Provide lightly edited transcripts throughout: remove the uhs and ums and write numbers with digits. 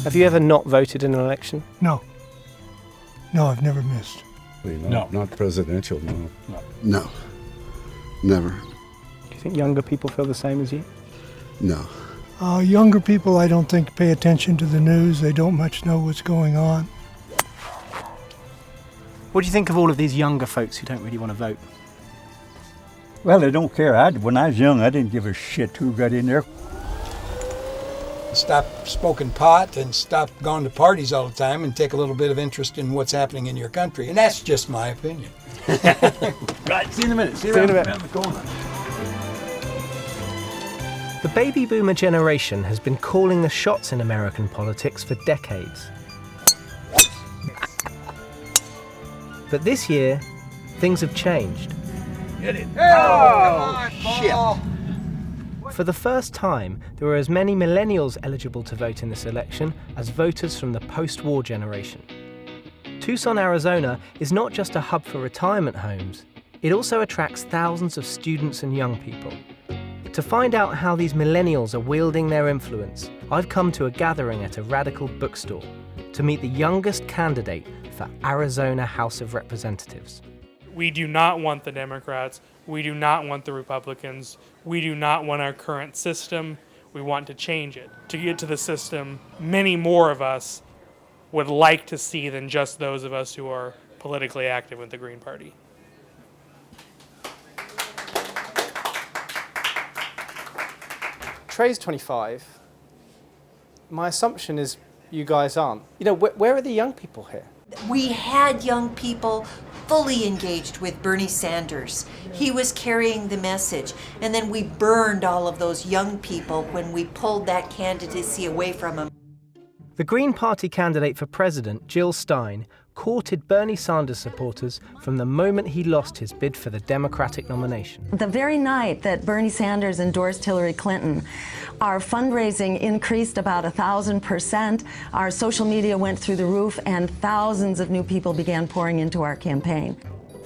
Have you ever not voted in an election? No. No, I've never missed. No. Not presidential, no. No. Never. Do you think younger people feel the same as you? No. Younger people, I don't think, pay attention to the news. They don't much know what's going on. What do you think of all of these younger folks who don't really want to vote? Well, they don't care. When I was young, I didn't give a shit who got in there. Stop smoking pot and stop going to parties all the time and take a little bit of interest in what's happening in your country. And that's just my opinion. Right, see you in a minute. See you in a minute. Around the corner. The baby boomer generation has been calling the shots in American politics for decades. But this year, things have changed. Get it. Oh, shit. For the first time, there were as many millennials eligible to vote in this election as voters from the post-war generation. Tucson, Arizona is not just a hub for retirement homes, it also attracts thousands of students and young people. To find out how these millennials are wielding their influence, I've come to a gathering at a radical bookstore to meet the youngest candidate for Arizona House of Representatives. We do not want the Democrats. We do not want the Republicans. We do not want our current system. We want to change it. To get to the system, many more of us would like to see than just those of us who are politically active with the Green Party. Trey's 25. My assumption is you guys aren't. You know, where are the young people here? We had young people fully engaged with Bernie Sanders. He was carrying the message. And then we burned all of those young people when we pulled that candidacy away from him. The Green Party candidate for president, Jill Stein, courted Bernie Sanders supporters from the moment he lost his bid for the Democratic nomination. The very night that Bernie Sanders endorsed Hillary Clinton, our fundraising increased about 1,000%. Our social media went through the roof, and thousands of new people began pouring into our campaign.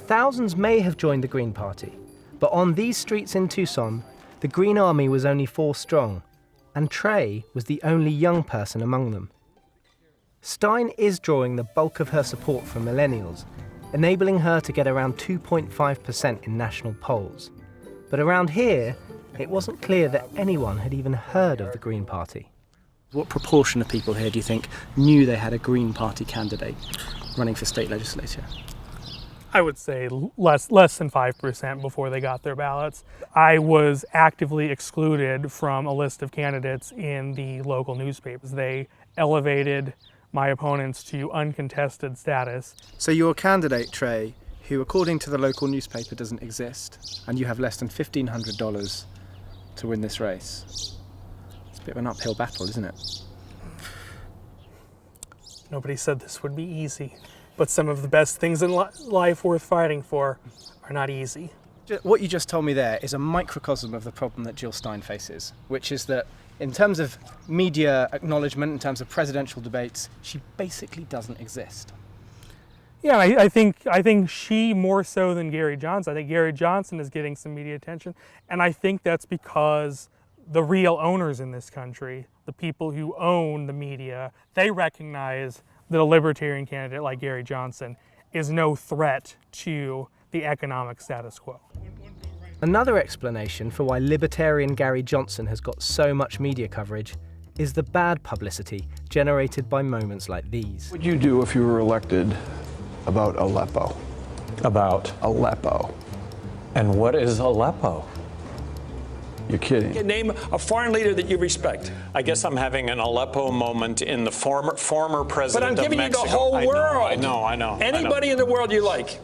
Thousands may have joined the Green Party, but on these streets in Tucson, the Green Army was only 4 strong, and Trey was the only young person among them. Stein is drawing the bulk of her support from millennials, enabling her to get around 2.5% in national polls. But around here, it wasn't clear that anyone had even heard of the Green Party. What proportion of people here do you think knew they had a Green Party candidate running for state legislature? I would say less than 5% before they got their ballots. I was actively excluded from a list of candidates in the local newspapers. They elevated my opponents to uncontested status. So you're a candidate, Trey, who according to the local newspaper doesn't exist, and you have less than $1,500 to win this race. It's a bit of an uphill battle, isn't it? Nobody said this would be easy, but some of the best things in life worth fighting for are not easy. What you just told me there is a microcosm of the problem that Jill Stein faces, which is that in terms of media acknowledgement, in terms of presidential debates, she basically doesn't exist. Yeah, I think she more so than Gary Johnson. I think Gary Johnson is getting some media attention, and I think that's because the real owners in this country, the people who own the media, they recognize that a libertarian candidate like Gary Johnson is no threat to the economic status quo. Another explanation for why libertarian Gary Johnson has got so much media coverage is the bad publicity generated by moments like these. What would you do if you were elected about Aleppo? About? Aleppo. And what is Aleppo? You're kidding. Name a foreign leader that you respect. I guess I'm having an Aleppo moment in the former president of Mexico. But I'm giving you the whole world. I know. Anybody in the world you like.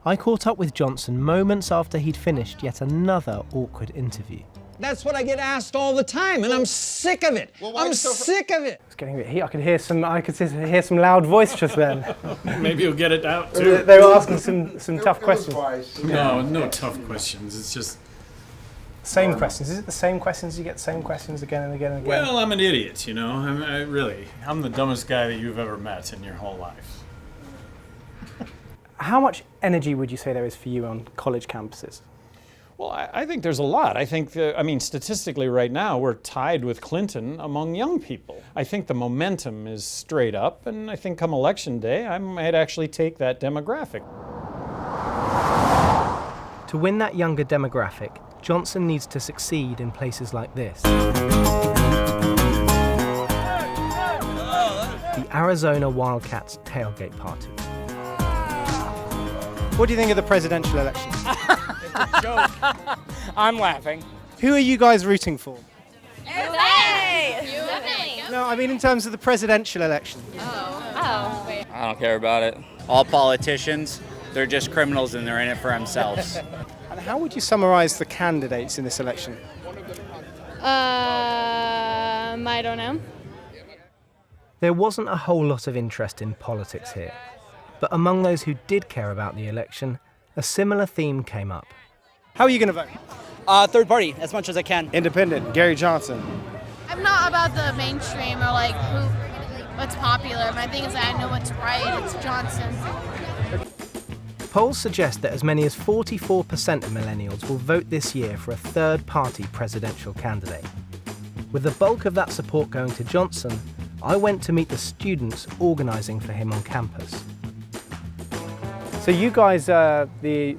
I caught up with Johnson moments after he'd finished yet another awkward interview. That's what I get asked all the time, and I'm sick of it. I'm sick of it. It's getting a bit heat. I could hear some loud voice just then. Maybe you'll get it out too. They were asking some tough questions. No tough questions. It's just same questions. Is it the same questions? You get the same questions again and again and again? Well, I'm an idiot, you know. I'm the dumbest guy that you've ever met in your whole life. How much energy would you say there is for you on college campuses? Well, I think there's a lot. I think, statistically right now, we're tied with Clinton among young people. I think the momentum is straight up, and I think come election day, I might actually take that demographic. To win that younger demographic, Johnson needs to succeed in places like this. The Arizona Wildcats tailgate party. What do you think of the presidential election? It's a joke. I'm laughing. Who are you guys rooting for? USA! No, I mean in terms of the presidential election. Oh. I don't care about it. All politicians, they're just criminals and they're in it for themselves. And how would you summarize the candidates in this election? I don't know. There wasn't a whole lot of interest in politics here, but among those who did care about the election, a similar theme came up. How are you going to vote? Third party, as much as I can. Independent, Gary Johnson. I'm not about the mainstream or like what's popular. My thing is that I know what's right. It's Johnson. Polls suggest that as many as 44% of millennials will vote this year for a third-party presidential candidate. With the bulk of that support going to Johnson, I went to meet the students organising for him on campus. So you guys are the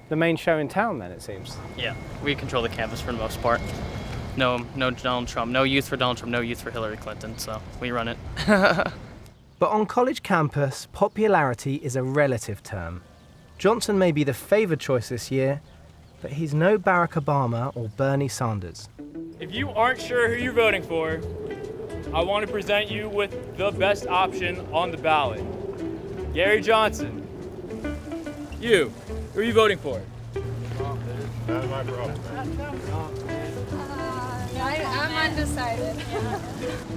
main show in town then, it seems? Yeah, we control the campus for the most part. No Donald Trump, no youth for Donald Trump, no youth for Hillary Clinton, so we run it. But on college campus, popularity is a relative term. Johnson may be the favoured choice this year, but he's no Barack Obama or Bernie Sanders. If you aren't sure who you're voting for, I want to present you with the best option on the ballot. Gary Johnson. You, who are you voting for? That's my problem. I'm undecided.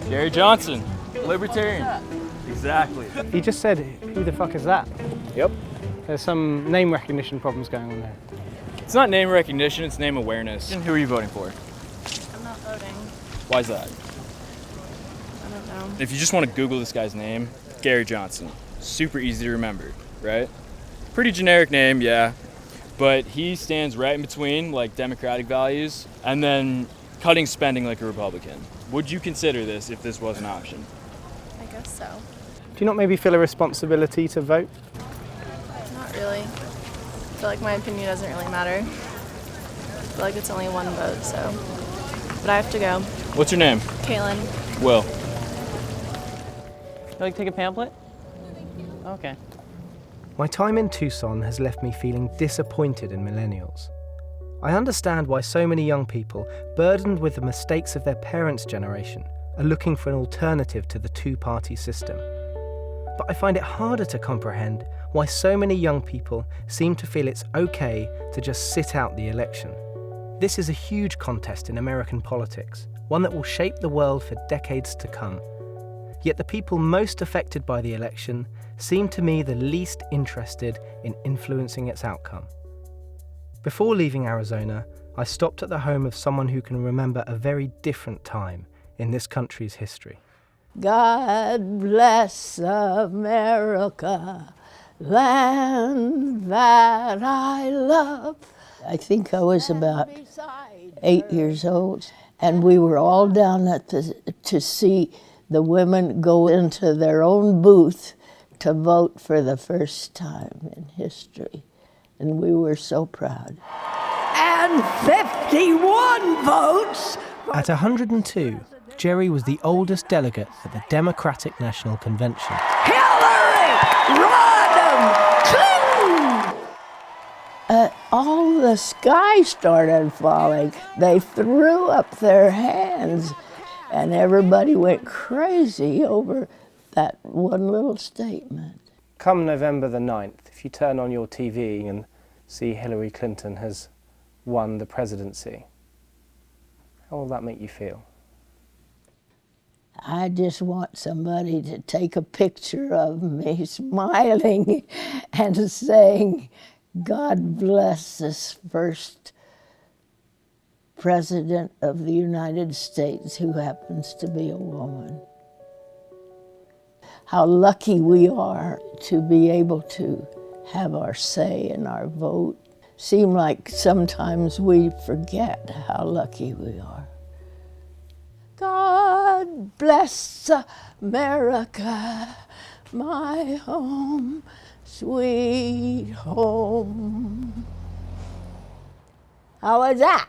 Gary Johnson, Libertarian. Exactly. He just said, who the fuck is that? Yep. There's some name recognition problems going on there. It's not name recognition, it's name awareness. And who are you voting for? I'm not voting. Why is that? I don't know. If you just want to Google this guy's name, Gary Johnson. Super easy to remember, right? Pretty generic name, yeah. But he stands right in between, like, democratic values and then cutting spending like a Republican. Would you consider this if this was an option? I guess so. Do you not maybe feel a responsibility to vote? Not really. I feel like my opinion doesn't really matter. I feel like it's only one vote, so. But I have to go. What's your name? Kaylin. Will. You like to take a pamphlet? Okay. My time in Tucson has left me feeling disappointed in millennials. I understand why so many young people, burdened with the mistakes of their parents' generation, are looking for an alternative to the two-party system. But I find it harder to comprehend why so many young people seem to feel it's okay to just sit out the election. This is a huge contest in American politics, one that will shape the world for decades to come. Yet the people most affected by the election seem to me the least interested in influencing its outcome. Before leaving Arizona, I stopped at the home of someone who can remember a very different time in this country's history. God bless America, land that I love. I think I was about 8 years old, and we were all down at to see the women go into their own booth to vote for the first time in history. And we were so proud. And 51 votes! At 102, Jerry was the oldest delegate at the Democratic National Convention. Hillary Rodham Clinton! All the sky started falling. They threw up their hands, and everybody went crazy over that one little statement. Come November the 9th, if you turn on your TV and see Hillary Clinton has won the presidency, how will that make you feel? I just want somebody to take a picture of me smiling and saying, God bless this first president of the United States who happens to be a woman. How lucky we are to be able to have our say and our vote, seem like sometimes we forget how lucky we are. God bless America, my home, sweet home. How was that?